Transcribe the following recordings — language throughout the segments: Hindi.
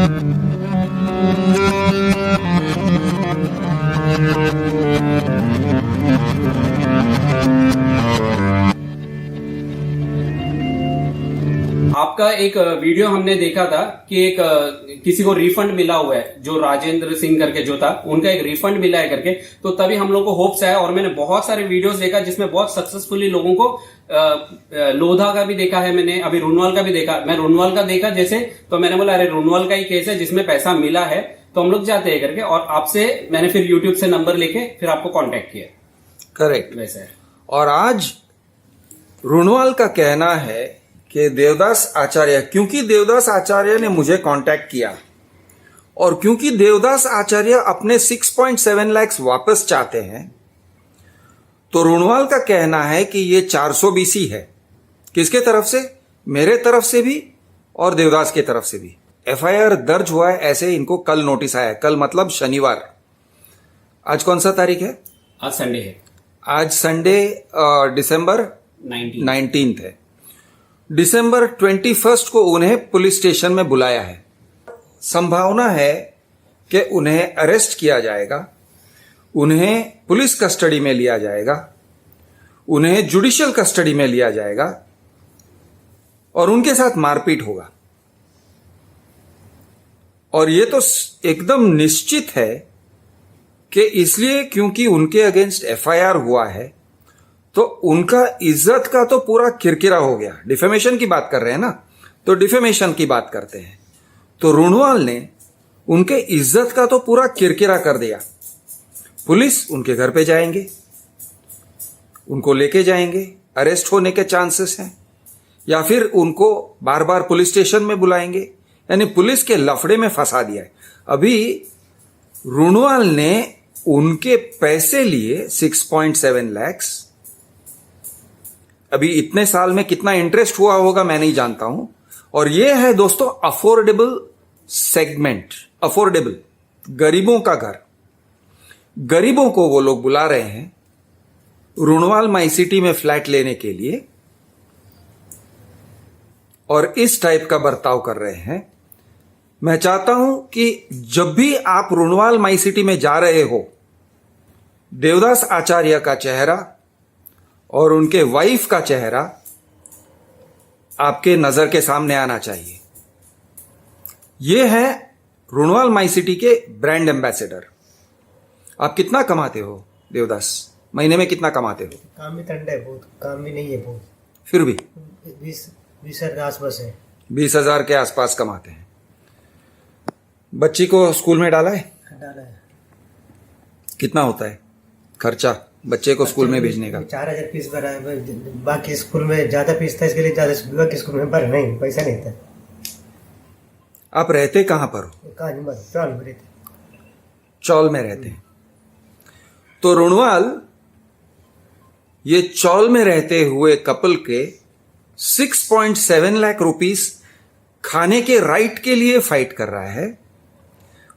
आपका एक वीडियो हमने देखा था कि एक किसी को रिफंड मिला हुआ है, जो राजेंद्र सिंह करके जो था, उनका एक रिफंड मिला है करके। तो तभी हम लोग को होप्स आया, और मैंने बहुत सारे वीडियोस देखा जिसमें बहुत सक्सेसफुली लोगों को लोधा का भी देखा है मैंने, अभी रुनवाल का भी देखा। मैं रुनवाल का देखा जैसे, तो मैंने बोला अरे रुनवाल का ही केस है जिसमें पैसा मिला है, तो हम लोग जाते हैं करके। और आपसे मैंने फिर यूट्यूब से नंबर लेके फिर आपको कॉन्टेक्ट किया। करेक्ट। वैसे और आज रुनवाल का कहना है कि देवदास आचार्य, क्योंकि देवदास आचार्य ने मुझे कांटेक्ट किया और क्योंकि देवदास आचार्य अपने 6.7 लाख वापस चाहते हैं, तो रुनवाल का कहना है कि ये 400 BC है। किसके तरफ से? मेरे तरफ से भी और देवदास की तरफ से भी। FIR दर्ज हुआ है, ऐसे इनको कल नोटिस आया है। कल मतलब शनिवार। आज कौन सा तारीख है? आज संडे है। आज संडे दिसंबर 19 है। दिसंबर 21 को उन्हें पुलिस स्टेशन में बुलाया है। संभावना है कि उन्हें अरेस्ट किया जाएगा, उन्हें पुलिस कस्टडी में लिया जाएगा, उन्हें जुडिशियल कस्टडी में लिया जाएगा और उनके साथ मारपीट होगा। और ये तो एकदम निश्चित है कि इसलिए क्योंकि उनके अगेंस्ट FIR हुआ है, तो उनका इज्जत का तो पूरा किरकिरा हो गया। डिफेमेशन की बात कर रहे हैं ना, तो डिफेमेशन की बात करते हैं। तो रुनवाल ने उनके इज्जत का तो पूरा किरकिरा कर दिया। पुलिस उनके घर पे जाएंगे, उनको लेके जाएंगे, अरेस्ट होने के चांसेस हैं, या फिर उनको बार बार पुलिस स्टेशन में बुलाएंगे। यानी पुलिस के लफड़े में फंसा दिया है। अभी रुनवाल ने उनके पैसे लिए 6.7 लाख। अभी इतने साल में कितना इंटरेस्ट हुआ होगा मैं नहीं जानता हूं। और ये है दोस्तों अफोर्डेबल सेगमेंट, अफोर्डेबल, गरीबों का घर। गरीबों को वो लोग बुला रहे हैं रुनवाल माई सिटी में फ्लैट लेने के लिए, और इस टाइप का बर्ताव कर रहे हैं। मैं चाहता हूं कि जब भी आप रुनवाल माई सिटी में जा रहे हो, देवदास आचार्य का चेहरा और उनके वाइफ का चेहरा आपके नजर के सामने आना चाहिए। ये है रुनवाल माई सिटी के ब्रांड एम्बेसडर। आप कितना कमाते हो देवदास? महीने में कितना कमाते हो? काम भी ठंडा है, बहुत काम भी नहीं है बहुत। फिर भी 20,000 के आसपास है। 20,000 के आसपास कमाते हैं। बच्ची को स्कूल में डाला है? डाला है। कितना होता है खर्चा बच्चे को स्कूल में भेजने का? 4,000 फीस भरा है। बाकी स्कूल में ज्यादा फीस था, इसके लिए ज्यादा, बाकी स्कूल में भर नहीं, पैसा नहीं था। आप रहते कहां पर हो? चौल में रहते। चौल में रहते हैं। तो रुनवाल ये चौल में रहते हुए कपल के 6.7 लाख रुपीस खाने के राइट के लिए फाइट कर रहा है।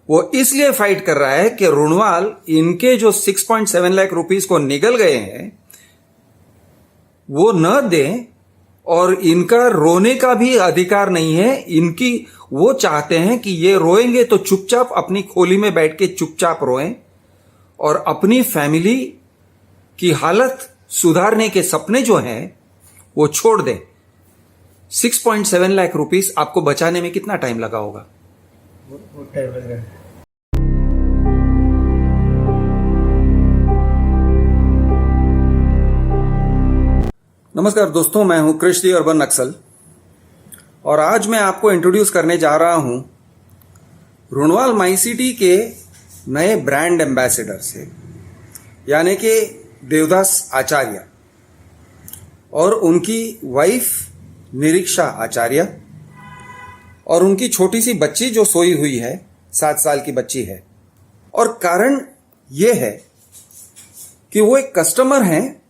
वो इसलिए फाइट कर रहा है कि रुनवाल इनके जो 6.7 लाख रुपीस को निगल गए हैं वो न दें, और इनका रोने का भी अधिकार नहीं है। इनकी वो चाहते हैं कि ये रोएंगे तो चुपचाप अपनी खोली में बैठ के चुपचाप रोएं और अपनी फैमिली की हालत सुधारने के सपने जो हैं वो छोड़ दें। 6.7 लाख रुपीस आपको बचाने में कितना टाइम लगा होगा? बहुत टाइम लग रहा है। नमस्कार दोस्तों, मैं हूं कृष्ण अर्बन नक्सल, और आज मैं आपको इंट्रोड्यूस करने जा रहा हूं रुनवाल माई सिटी के नए ब्रांड एम्बेसडर से, यानी कि देवदास आचार्य और उनकी वाइफ निरीक्षा आचार्य और उनकी छोटी सी बच्ची जो सोई हुई है, 7 साल की बच्ची है। और कारण यह है कि वो एक कस्टमर हैं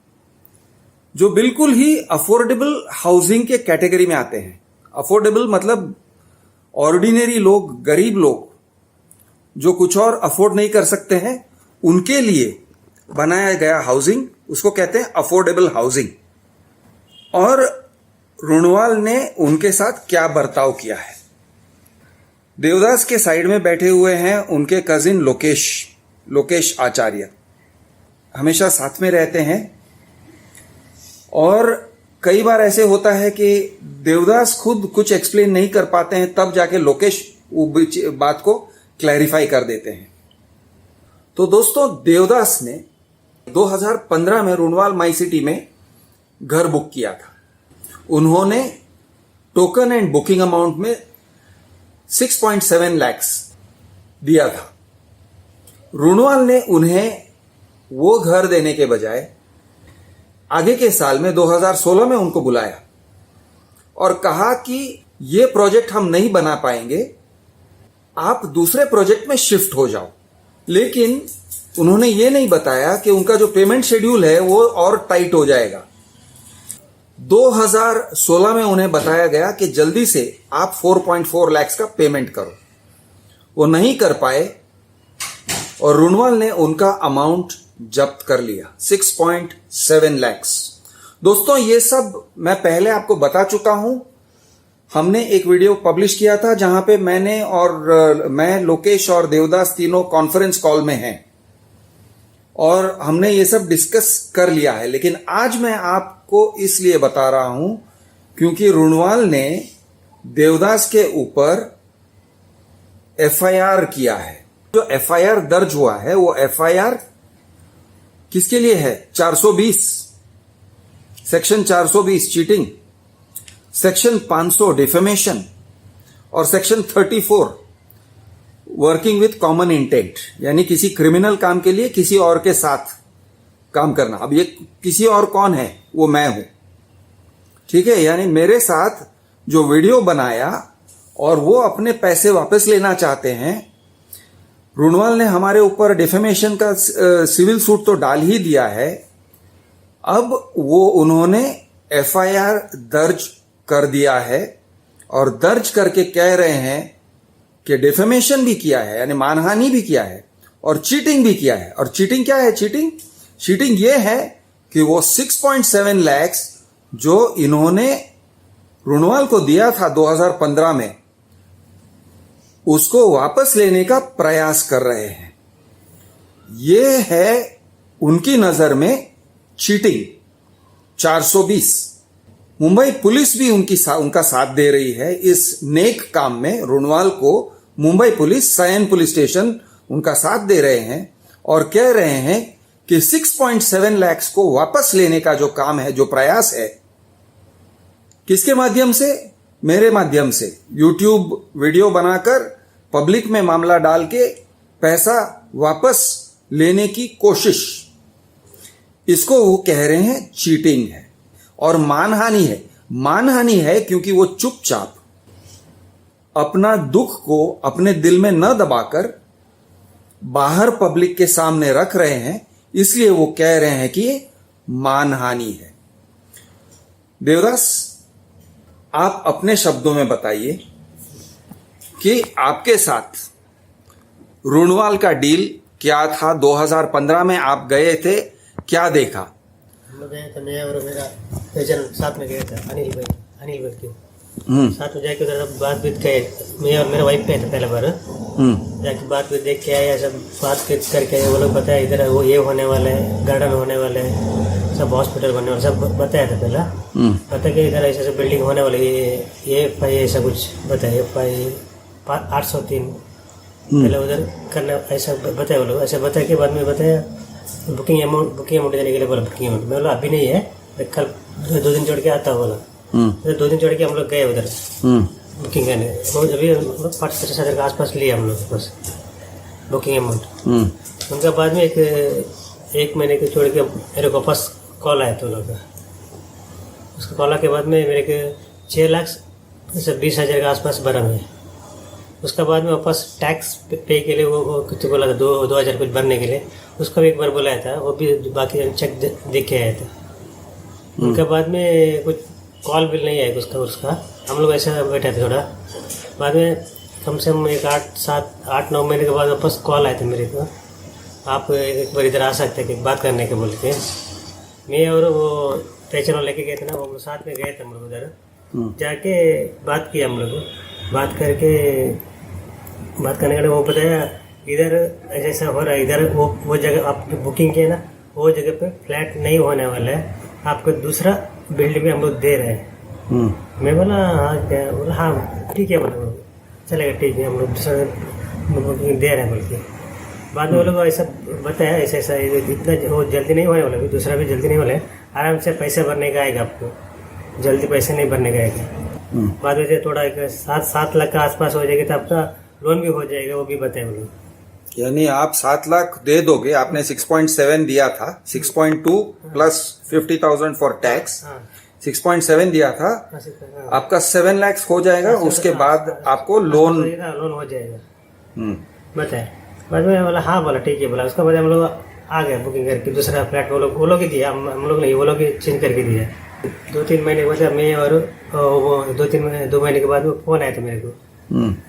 जो बिल्कुल ही अफोर्डेबल हाउसिंग के कैटेगरी में आते हैं। अफोर्डेबल मतलब ऑर्डिनरी लोग, गरीब लोग जो कुछ और अफोर्ड नहीं कर सकते हैं, उनके लिए बनाया गया हाउसिंग, उसको कहते हैं अफोर्डेबल हाउसिंग। और रुनवाल ने उनके साथ क्या बर्ताव किया है, देवदास के साइड में बैठे हुए हैं उनके कजिन लोकेश आचार्य, हमेशा साथ में रहते हैं। और कई बार ऐसे होता है कि देवदास खुद कुछ एक्सप्लेन नहीं कर पाते हैं, तब जाके लोकेश बात को क्लैरिफाई कर देते हैं। तो दोस्तों, देवदास ने 2015 में रुणवाल माई सिटी में घर बुक किया था। उन्होंने टोकन एंड बुकिंग अमाउंट में 6.7 लाख दिया था। रुणवाल ने उन्हें वो घर देने के बजाय आगे के साल में 2016 में उनको बुलाया और कहा कि ये प्रोजेक्ट हम नहीं बना पाएंगे, आप दूसरे प्रोजेक्ट में शिफ्ट हो जाओ। लेकिन उन्होंने ये नहीं बताया कि उनका जो पेमेंट शेड्यूल है वो और टाइट हो जाएगा। 2016 में उन्हें बताया गया कि जल्दी से आप 4.4 लाख का पेमेंट करो। वो नहीं कर पाए और रुणवाल ने उनका अमाउंट जब्त कर लिया, 6.7 लाख। दोस्तों, ये सब मैं पहले आपको बता चुका हूं। हमने एक वीडियो पब्लिश किया था जहां पे मैं लोकेश और देवदास तीनों कॉन्फ्रेंस कॉल में हैं और हमने ये सब डिस्कस कर लिया है। लेकिन आज मैं आपको इसलिए बता रहा हूं क्योंकि रुणवाल ने देवदास के ऊपर एफआईआर किया है। जो एफआईआर दर्ज हुआ है वो एफआईआर किसके लिए है? 420, सेक्शन 420 चीटिंग, सेक्शन 500 डिफेमेशन और section 34 working with common intent, यानी किसी क्रिमिनल काम के लिए किसी और के साथ काम करना। अब ये किसी और कौन है? वो मैं हूं, ठीक है। यानी मेरे साथ जो वीडियो बनाया और वो अपने पैसे वापस लेना चाहते हैं। रुणवाल ने हमारे ऊपर डिफेमेशन का सिविल सूट तो डाल ही दिया है। अब वो उन्होंने एफआईआर दर्ज कर दिया है और दर्ज करके कह रहे हैं कि डिफेमेशन भी किया है, यानी मानहानि भी किया है और चीटिंग भी किया है। और चीटिंग क्या है? चीटिंग ये है कि वो 6.7 लाख जो इन्होंने रुणवाल को दिया था 2015 में, उसको वापस लेने का प्रयास कर रहे हैं। ये है उनकी नजर में चीटिंग। 420 मुंबई पुलिस भी उनका साथ दे रही है इस नेक काम में। रुणवाल को मुंबई पुलिस, सयान पुलिस स्टेशन उनका साथ दे रहे हैं और कह रहे हैं कि 6.7 लाख को वापस लेने का जो काम है, जो प्रयास है, किसके माध्यम से? मेरे माध्यम से। यूट्यूब वीडियो बनाकर पब्लिक में मामला डाल के पैसा वापस लेने की कोशिश, इसको वो कह रहे हैं चीटिंग है और मानहानि है। मानहानि है क्योंकि वो चुपचाप अपना दुख को अपने दिल में न दबाकर बाहर पब्लिक के सामने रख रहे हैं, इसलिए वो कह रहे हैं कि मानहानि है। देवदास, आप अपने शब्दों में बताइए कि आपके साथ रुणवाल का डील क्या था? 2015 में आप गए थे, क्या देखा? हम लोग गए थे, मैं और मेरा एजेंट साथ में गए थे, अनिल भाई साथ में जाके उधर सब बात बीत गए। मैं और मेरा वाइफ गए थे पहले बार, जाके बात बीत देख के आया, सब बात करके वो लोग बताया इधर वो ये होने वाले हैं, गार्डन होने वाले हैं, सब हॉस्पिटल बनने वाले, सब बताया था पहला। पता कि इधर ऐसे बिल्डिंग होने वाली, ये FI ऐसा कुछ बताया, FI 803 पहले उधर करना, ऐसा बताया वो लोग। ऐसा बताया के बाद में बताया बुकिंग अमाउंट देने के लिए बोला। बुकिंग अमाउंट मैं बोला अभी नहीं है, कल 2 दिन छोड़ के आता बोला। 2 दिन छोड़ के हम लोग गए उधर बुकिंग करने। अभी 5-6 हज़ार के आसपास लिया हम लोग बस बुकिंग अमाउंट। उनका बाद में एक महीने के छोड़ के मेरे को वापस कॉल आया था लोग का। उसका कॉल के बाद में मेरे को 6,20,000 के आसपास भरा मैं। उसका बाद में वापस टैक्स पे के लिए वो कुछ बोला था 2,000 कुछ भरने के लिए, उसका भी एक बार बुलाया था, वो भी बाकी चेक देख के आया था। उनके बाद में कुछ कॉल बिल नहीं आया उसका हम लोग ऐसा बैठे थे थोड़ा। बाद में कम से कम एक 8-9 महीने के बाद वापस कॉल आए थे मेरे को, आप एक बार इधर आ सकते हैं कि बात करने के बोल के। मैं और वो पेचर लेके गए थे ना, वो साथ में गए थे हम लोग उधर। जाके बात किया हम लोग, बात करके बात करने के लिए वो बताया इधर ऐसा ऐसा हो रहा है, इधर वो जगह आप जो बुकिंग किए ना वो जगह पे फ्लैट नहीं होने वाला है, आपको दूसरा बिल्डिंग में हम लोग दे रहे हैं। मैं बोला हाँ क्या, बोला हाँ ठीक है, बोला चलेगा ठीक है, हम लोग दूसरा बुकिंग दे रहे हैं बोल के। बाद में वो लोग ऐसा बताया ऐसा ऐसा इतना वो जल्दी नहीं होने वाला, दूसरा भी जल्दी नहीं होने, आराम से पैसे भरने का आएगा, आपको जल्दी पैसे नहीं भरने का आएगा। बाद में से थोड़ा 7 लाख का आसपास हो जाएगा तो आपका लोन भी हो जाएगा, वो भी बताए वो लोग। यानी आप 7 लाख दे दोगे, आपने 6.7 दिया था, 6.2 प्लस 50,000 फॉर टैक्स, 6.7 दिया था, आपका 7 लाख हो जाएगा, उसके बाद आपको लोन हो जाएगा बताए। बाद में बोला हाँ, बोला ठीक है, बोला उसके बाद हम लोग आ गए बुकिंग करके दूसरा फ्लैट, वो लोग ही दिया, हम लोग नहीं, वो लोग ही चेंज करके दिया। 2-3 महीने के बाद मैं और वो 2 महीने के बाद वो फोन आया था मेरे को,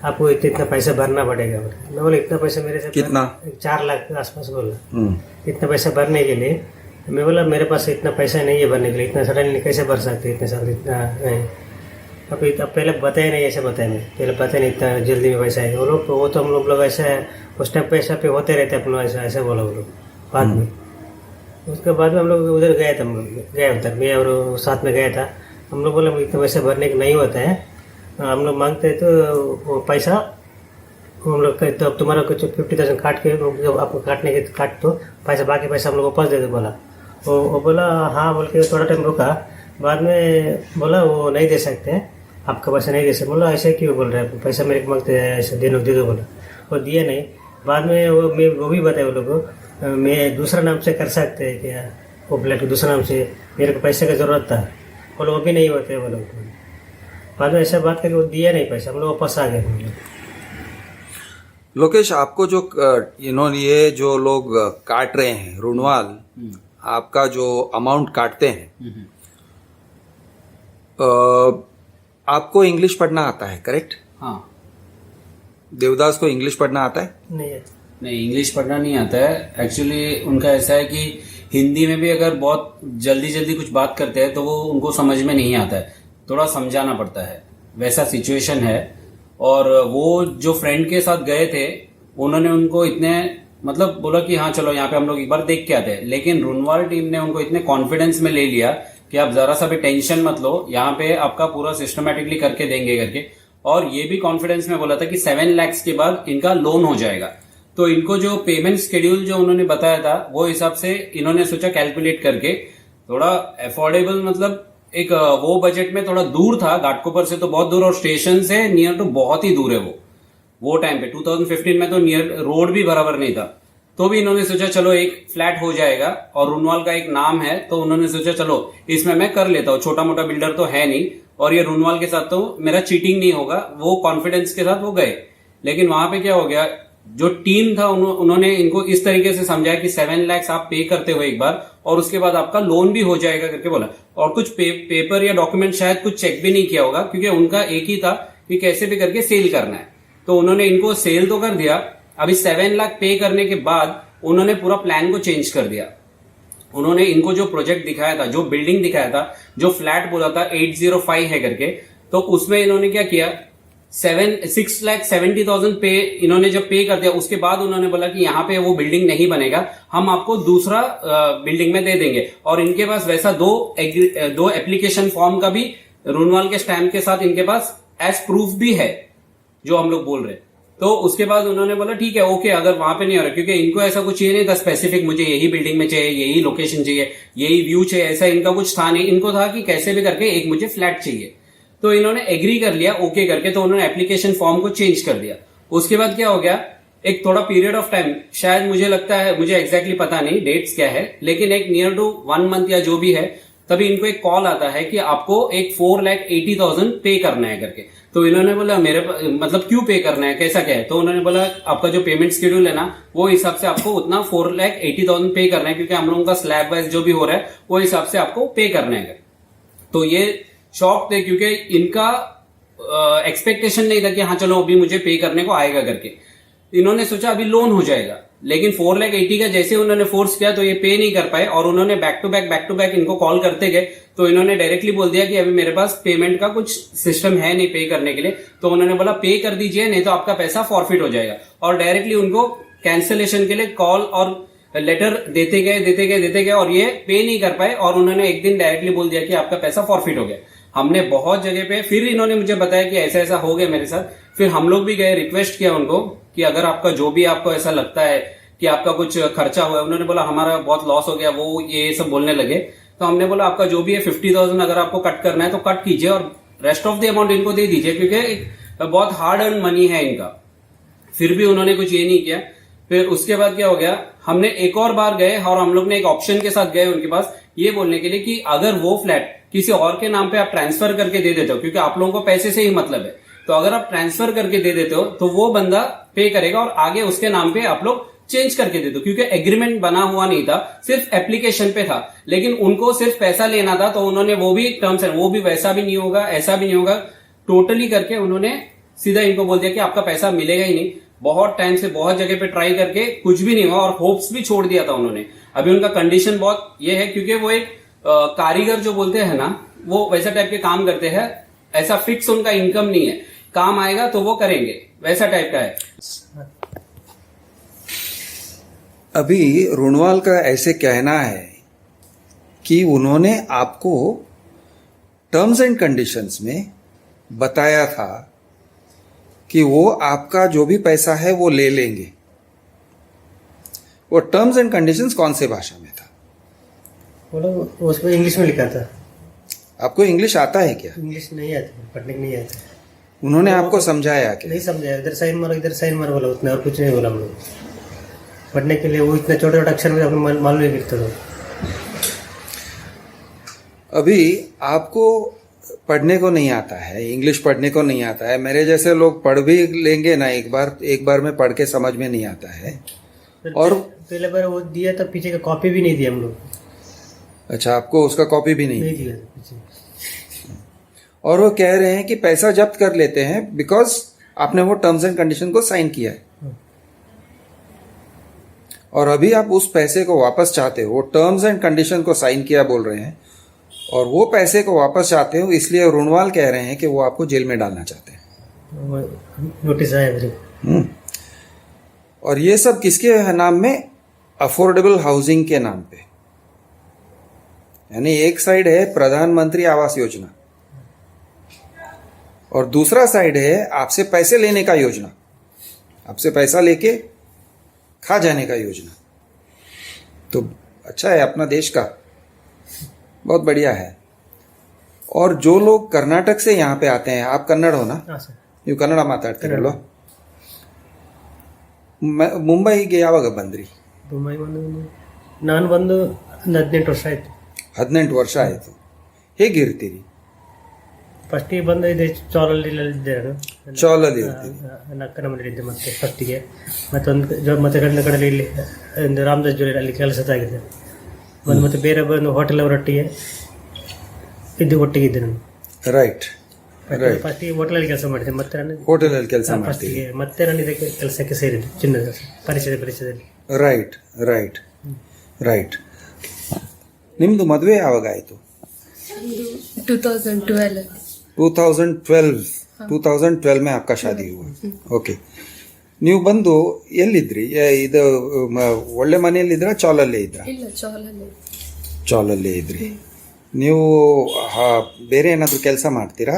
आपको इतना पैसा भरना पड़ेगा। मैं बोला इतना पैसा मेरे से कितना? 4 लाख के आसपास बोला। इतना पैसा भरने के लिए मैं बोला मेरे पास इतना पैसा नहीं है भरने के लिए, इतना सडनली कैसे भर सकते इतने साल, इतना नहीं। अब पहले बताया नहीं, ऐसे बताया नहीं, पहले पता नहीं इतना जल्दी में पैसा आएगा। वो तो हम लोग ऐसा है उस टाइम पैसा पे होते रहते अपना, ऐसा बोला वो लोग बाद में। उसके बाद में हम लोग उधर गए थे, हम लोग गए उधर, मैं और साथ में गया था। हम लोग बोले इतना पैसा भरने का नहीं होता है, हम लोग मांगते हैं तो वो पैसा हम लोग कहते अब तुम्हारा कुछ 50,000 काट के जब आपको काटने के काट तो पैसा, बाकी पैसा हम लोग वापस दे दो बोला। वो बोला हाँ बोल के थोड़ा टाइम रुका, बाद में बोला वो नहीं दे सकते, आपका पैसा नहीं दे सकते। बोला ऐसे क्यों बोल रहे हैं, पैसा मेरे को मांगते हैं, ऐसे दे दो बोला। वो दिया नहीं। बाद में वो भी बताया वो लोग को मैं दूसरा नाम से कर सकते हैं क्या, वो फ्लैट को दूसरा नाम से, मेरे को पैसे की ज़रूरत था, बोलो वो भी नहीं होते वो लोग। बाद में ऐसा बात करके वो दिया नहीं पैसा, हम लोग वापस आ गए। लोकेश, आपको जो इन्होंने ये जो लोग काट रहे हैं रुणवाल, आपका जो अमाउंट काटते हैं, आपको इंग्लिश पढ़ना आता है करेक्ट? हाँ। देवदास को इंग्लिश पढ़ना आता है? नहीं, इंग्लिश पढ़ना नहीं आता है। एक्चुअली उनका ऐसा है कि हिंदी में भी अगर बहुत जल्दी कुछ बात करते हैं तो वो उनको समझ में नहीं आता है, थोड़ा समझाना पड़ता है, वैसा सिचुएशन है। और वो जो फ्रेंड के साथ गए थे उन्होंने उनको इतने मतलब बोला कि हाँ चलो यहाँ पे हम लोग एक बार देख के आते हैं, लेकिन रुणवाल टीम ने उनको इतने कॉन्फिडेंस में ले लिया कि आप जरा सा भी टेंशन मत लो, यहाँ पे आपका पूरा सिस्टमेटिकली करके देंगे करके। और ये भी कॉन्फिडेंस में बोला था कि 7 लाख के बाद इनका लोन हो जाएगा। तो इनको जो पेमेंट शेड्यूल जो उन्होंने बताया था वो हिसाब से इन्होंने सोचा कैलकुलेट करके, थोड़ा अफोर्डेबल मतलब एक वो बजट में थोड़ा दूर था, घाटकोपर से तो बहुत दूर और स्टेशन से नियर टू बहुत ही दूर है वो टाइम पे 2015 में तो नियर रोड भी बराबर नहीं था। तो भी इन्होंने सोचा चलो एक फ्लैट हो जाएगा और रुणवाल का एक नाम है तो उन्होंने सोचा चलो इसमें मैं कर लेता हूँ, छोटा मोटा बिल्डर तो है नहीं और ये रुणवाल के साथ तो मेरा चीटिंग नहीं होगा, वो कॉन्फिडेंस के साथ वो गए। लेकिन वहां पे क्या हो गया, जो टीम था उन्होंने इनको इस तरीके से समझाया कि 7 लाख आप पे करते हो एक बार और उसके बाद आपका लोन भी हो जाएगा करके बोला। और कुछ पेपर या डॉक्यूमेंट शायद कुछ चेक भी नहीं किया होगा क्योंकि उनका एक ही था कि कैसे भी करके सेल करना है। तो उन्होंने इनको सेल तो कर दिया, अभी 7 लाख पे करने के बाद उन्होंने पूरा प्लान को चेंज कर दिया। उन्होंने इनको जो प्रोजेक्ट दिखाया था, जो बिल्डिंग दिखाया था, जो फ्लैट बोला था 805 है करके, तो उसमें इन्होंने क्या किया 6,70,000 पे इन्होंने जब पे कर दिया उसके बाद उन्होंने बोला कि यहाँ पे वो बिल्डिंग नहीं बनेगा, हम आपको दूसरा बिल्डिंग में दे देंगे। और इनके पास वैसा दो एप्लीकेशन फॉर्म का भी रुणवाल के स्टैम्प के साथ इनके पास एज प्रूफ भी है जो हम लोग बोल रहे। तो उसके बाद उन्होंने बोला ठीक है ओके, अगर वहां पे नहीं हो रहा, क्योंकि इनको ऐसा कुछ चाहिए नहीं था स्पेसिफिक मुझे यही बिल्डिंग में चाहिए, यही लोकेशन चाहिए, यही व्यू चाहिए, ऐसा इनका कुछ था नहीं। इनको था कि कैसे भी करके एक मुझे फ्लैट चाहिए। तो इन्होंने एग्री कर लिया ओके करके, तो उन्होंने एप्लीकेशन फॉर्म को चेंज कर दिया। उसके बाद क्या हो गया, एक थोड़ा पीरियड ऑफ टाइम, शायद मुझे लगता है, मुझे एग्जैक्टली पता नहीं डेट्स क्या है, लेकिन एक नियर टू 1 मंथ या जो भी है, तभी इनको एक कॉल आता है कि आपको एक 4,80,000 पे करना है करके। तो इन्होंने बोला मेरे मतलब क्यों पे करना है, कैसा क्या है? तो उन्होंने बोला आपका जो पेमेंट शेड्यूल है ना वो हिसाब से आपको उतना 4,80,000 पे करना है, क्योंकि हम लोगों का स्लैब वाइज जो भी हो रहा है वो हिसाब से आपको पे करना है। तो ये शॉक थे क्योंकि इनका एक्सपेक्टेशन नहीं था कि हाँ चलो अभी मुझे पे करने को आएगा करके। इन्होंने सोचा अभी लोन हो जाएगा, लेकिन 4,80,000 का जैसे उन्होंने फोर्स किया तो ये पे नहीं कर पाए और उन्होंने बैक टू बैक इनको कॉल करते गए तो इन्होंने डायरेक्टली बोल दिया कि अभी मेरे पास पेमेंट का कुछ सिस्टम है नहीं पे करने के लिए। तो उन्होंने बोला पे कर दीजिए नहीं तो आपका पैसा फॉरफिट हो जाएगा, और डायरेक्टली उनको कैंसिलेशन के लिए कॉल और लेटर देते गए और ये पे नहीं कर पाए और उन्होंने एक दिन डायरेक्टली बोल दिया कि आपका पैसा फॉरफिट हो गया। हमने बहुत जगह पे फिर इन्होंने मुझे बताया कि ऐसा ऐसा हो गया मेरे साथ। फिर हम लोग भी गए, रिक्वेस्ट किया उनको कि अगर आपका जो भी आपको ऐसा लगता है कि आपका कुछ खर्चा हुआ है, उन्होंने बोला हमारा बहुत लॉस हो गया, वो ये सब बोलने लगे। तो हमने बोला आपका जो भी है 50,000 अगर आपको कट करना है तो कट कीजिए और रेस्ट ऑफ द अमाउंट इनको दे दीजिए, क्योंकि एक बहुत हार्ड अर्न मनी है इनका। फिर भी उन्होंने कुछ ये नहीं किया। फिर उसके बाद क्या हो गया, हमने एक और बार गए और हम लोग ने एक ऑप्शन के साथ गए उनके पास ये बोलने के लिए कि अगर वो फ्लैट किसी और के नाम पे आप ट्रांसफर करके दे देते हो, क्योंकि आप लोगों को पैसे से ही मतलब है, तो अगर आप ट्रांसफर करके दे देते हो तो वो बंदा पे करेगा और आगे उसके नाम पे आप लोग चेंज करके दे दो, क्योंकि एग्रीमेंट बना हुआ नहीं था, सिर्फ एप्लीकेशन पे था। लेकिन उनको सिर्फ पैसा लेना था तो उन्होंने वो भी टर्म्स है, वो भी वैसा भी नहीं होगा, ऐसा भी नहीं होगा, टोटली करके उन्होंने सीधा इनको बोल दिया कि आपका पैसा मिलेगा ही नहीं। बहुत टाइम से बहुत जगह पे ट्राई करके कुछ भी नहीं हुआ और होप्स भी छोड़ दिया था उन्होंने। अभी उनका कंडीशन बहुत ये है क्योंकि वो एक कारीगर जो बोलते हैं ना, वो वैसा टाइप के काम करते हैं, ऐसा फिक्स उनका इनकम नहीं है, काम आएगा तो वो करेंगे, वैसा टाइप का है। अभी रुणवाल का ऐसे कहना है कि उन्होंने आपको टर्म्स एंड कंडीशंस में बताया था कि वो आपका जो भी पैसा है वो ले लेंगे। वो टर्म्स एंड कंडीशंस कौन से भाषा में था? बोलो उसमें इंग्लिश में लिखा था। आपको इंग्लिश आता है क्या? इंग्लिश नहीं आती, पढ़ने की नहीं आती। उन्होंने आपको समझाया क्या? नहीं समझाया, इधर साइन मारो बोला, उतना और कुछ नहीं बोला हम लोग। पढ़ने के लिए वो इतने छोटे छोटे अक्षर में अपने मालूम नहीं गिरते थे। अभी आपको पढ़ने को नहीं आता है, इंग्लिश पढ़ने को नहीं आता है, मेरे जैसे लोग पढ़ भी लेंगे ना एक बार में पढ़ के समझ में नहीं आता है। और पहले बार वो दिया था, पीछे का कॉपी भी नहीं दिया हम लोग। अच्छा, आपको उसका कॉपी भी नहीं दिया पीछे। और वो कह रहे हैं कि पैसा जब्त कर लेते हैं बिकॉज आपने वो टर्म्स एंड कंडीशन को साइन किया है, और अभी आप उस पैसे को वापस चाहते हो। वो टर्म्स एंड कंडीशन को साइन किया बोल रहे हैं और वो पैसे को वापस चाहते हो, इसलिए रुणवाल कह रहे हैं कि वो आपको जेल में डालना चाहते हैं। नोटिस आया। और ये सब किसके नाम में? अफोर्डेबल हाउसिंग के नाम पे। यानी एक साइड है प्रधानमंत्री आवास योजना और दूसरा साइड है आपसे पैसे लेने का योजना, आपसे पैसा लेके खा जाने का योजना। तो अच्छा है अपना देश का, बहुत बढ़िया है। और जो लोग कर्नाटक से यहाँ पे आते हैं, आप कन्नड़ हो ना? ನೀವು ಕನ್ನಡ ಮಾತಾಡ್ತೀರಲ್ವ? ಮುಂಬೈಗೆ ಯಾವಾಗ ಬಂದ್ರಿ? ಮುಂಬೈ ನಾನು ಬಂದು 18 ವರ್ಷ ಆಯ್ತು. 18 ವರ್ಷ ಆಯ್ತು. ಹೇಗಿರ್ತೀರಿ? ಫಸ್ಟಿಗೆ ಬಂದು ಇದೆ ಚೌಲಲ್ಲಿ ಇದ್ದೆ ನಾನು. ಚೌಲಲ್ಲಿ ಇರ್ತೀರಿ? ಅಕ್ಕನ ಮನೇಲಿ ಇದ್ದೆ ಮತ್ತೆ ಫಸ್ಟಿಗೆ. ಮತ್ತೆ ಗಂಡ ಕಡೆಯಲ್ಲಿ ಇಲ್ಲಿ ರಾಮದಾಸ್ ಜ್ಯುವೆಲರಿ ಅಲ್ಲಿ ಕೆಲಸದಾಗಿದೆ. ಮತ್ತೆ ಬೇರೆ ಬಂದು ಹೋಟೆಲ್ ಅವರೊಟ್ಟಿಗೆ ಒಟ್ಟಿಗೆ ಇದ್ದೆ ನಾನು. ರೈಟ್. ಫಸ್ಟಿಗೆ ಹೋಟೆಲಲ್ಲಿ ಕೆಲಸ ಮಾಡಿದೆ, ಮತ್ತೆ ನಾನು ಹೋಟೆಲಲ್ಲಿ ಕೆಲಸ ಮಾಡ್ತೀನಿ, ಮತ್ತೆ ನಾನು ಇದಕ್ಕೆ ಕೆಲಸಕ್ಕೆ ಸೇರಿದ್ದೆ ಚಿನ್ನದ ಪರಿಚಯದಲ್ಲಿ. ರೈಟ್. ನಿಮ್ದು ಮದುವೆ ಯಾವಾಗ ಆಯಿತು? 2012 में आपका शादी हुआ. ಓಕೆ. ನೀವು ಬಂದು ಎಲ್ಲಿದ್ರಿ? ಇದು ಒಳ್ಳೆ ಮನೆಯಲ್ಲಿದ್ರಾ ಚೌಲಲ್ಲೇ ಇದ್ರಾ? ಚೌಲಲ್ಲೇ ಇದ್ರಿ. ನೀವು ಬೇರೆ ಏನಾದರೂ ಕೆಲಸ ಮಾಡ್ತೀರಾ?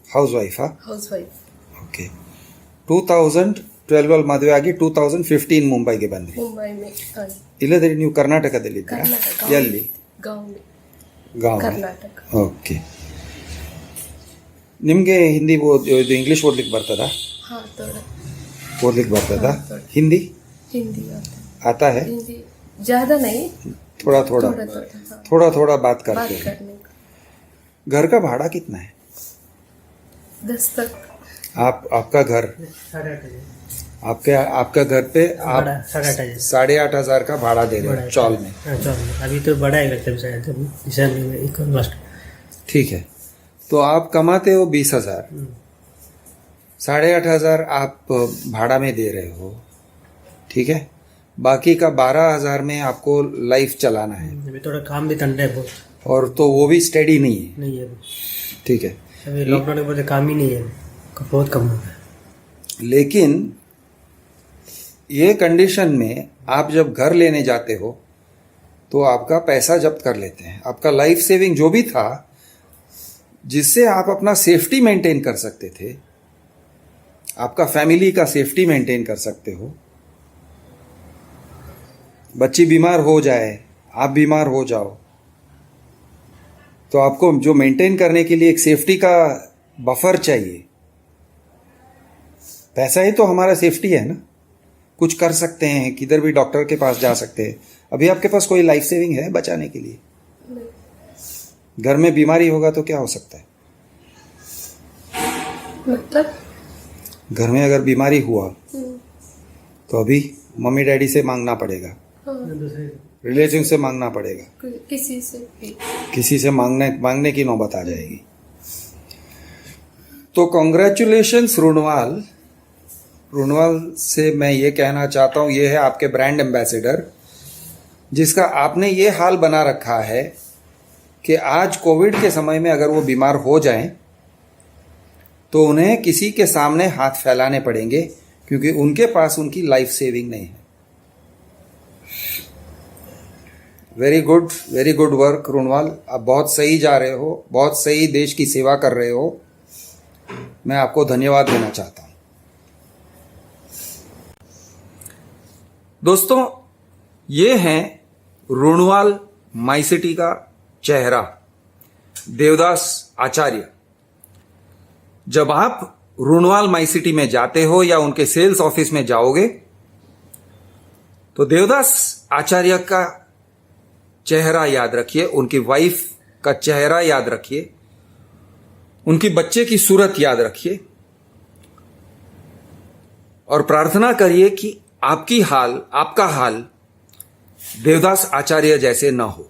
ಹೌಸ್ ವೈಫಾ? ಓಕೆ. 2012 ಮದುವೆ ಆಗಿ 2015 ಮುಂಬೈಗೆ ಬಂದ್ರಿ. ಇಲ್ಲದ್ರೆ ನೀವು ಕರ್ನಾಟಕದಲ್ಲಿದ್ದೀರಾ? ಎಲ್ಲಿ? ಗಾಂವ್. ಓಕೆ. ನಿಮಗೆ ಹಿಂದಿ ಇದು ಇಂಗ್ಲಿಷ್ ಓದ್ಲಿಕ್ಕೆ ಬರ್ತದಾ? ಓದ್ಲಿಕ್ಕೆ ಬರ್ತದಾ? ಹಿಂದಿ आता है? ज्यादा नहीं, थोड़ा बात करते हैं. घर का भाड़ा कितना है? 10 तक. आपका घर, आपका घर पे आप 8,500 का भाड़ा दे रहे हैं चौल में. अभी तो बड़ा है लगता है. ठीक है. तो आप कमाते हो 20,000, 8,500 आप भाड़ा में दे रहे हो, ठीक है, बाकी का 12,000 में आपको लाइफ चलाना है, अभी थोड़ा काम भी ठंडा है बहुत, और तो वो भी स्टेडी नहीं है। नहीं है अभी। ठीक है, अभी लॉकडाउन के बाद काम ही नहीं है, बहुत कम हो गया। लेकिन ये कंडीशन में आप जब घर लेने जाते हो तो आपका पैसा जब्त कर लेते हैं, आपका लाइफ सेविंग जो भी था जिससे आप अपना सेफ्टी मेंटेन कर सकते थे, आपका फैमिली का सेफ्टी मेंटेन कर सकते हो। बच्ची बीमार हो जाए, आप बीमार हो जाओ, तो आपको जो मेंटेन करने के लिए एक सेफ्टी का बफर चाहिए। पैसा ही तो हमारा सेफ्टी है ना, कुछ कर सकते हैं, किधर भी डॉक्टर के पास जा सकते हैं। अभी आपके पास कोई लाइफ सेविंग है बचाने के लिए? घर में बीमारी होगा तो क्या हो सकता है? मतलब घर में अगर बीमारी हुआ तो अभी मम्मी डैडी से मांगना पड़ेगा, रिलेटिव से मांगना पड़ेगा, किसी से भी। किसी से मांगने की नौबत आ जाएगी। तो कॉन्ग्रेचुलेशंस रुणवाल से मैं ये कहना चाहता हूँ, ये है आपके ब्रांड एम्बेसडर, जिसका आपने ये हाल बना रखा है कि आज कोविड के समय में अगर वो बीमार हो जाएं तो उन्हें किसी के सामने हाथ फैलाने पड़ेंगे, क्योंकि उनके पास उनकी लाइफ सेविंग नहीं है। वेरी गुड वर्क रुणवाल, आप बहुत सही जा रहे हो, बहुत सही देश की सेवा कर रहे हो। मैं आपको धन्यवाद देना चाहता हूं। दोस्तों, ये हैं रुणवाल माईसिटी का चेहरा, देवदास आचार्य। जब आप रुणवाल माईसिटी में जाते हो या उनके सेल्स ऑफिस में जाओगे तो देवदास आचार्य का चेहरा याद रखिए, उनकी वाइफ का चेहरा याद रखिए, उनकी बच्चे की सूरत याद रखिए और प्रार्थना करिए कि आपका हाल देवदास आचार्य जैसे न हो।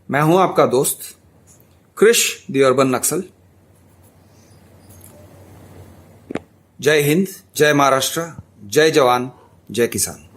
मैं हूं आपका दोस्त कृष द अर्बन नक्सल। जय हिंद, जय महाराष्ट्र, जय जवान, जय किसान।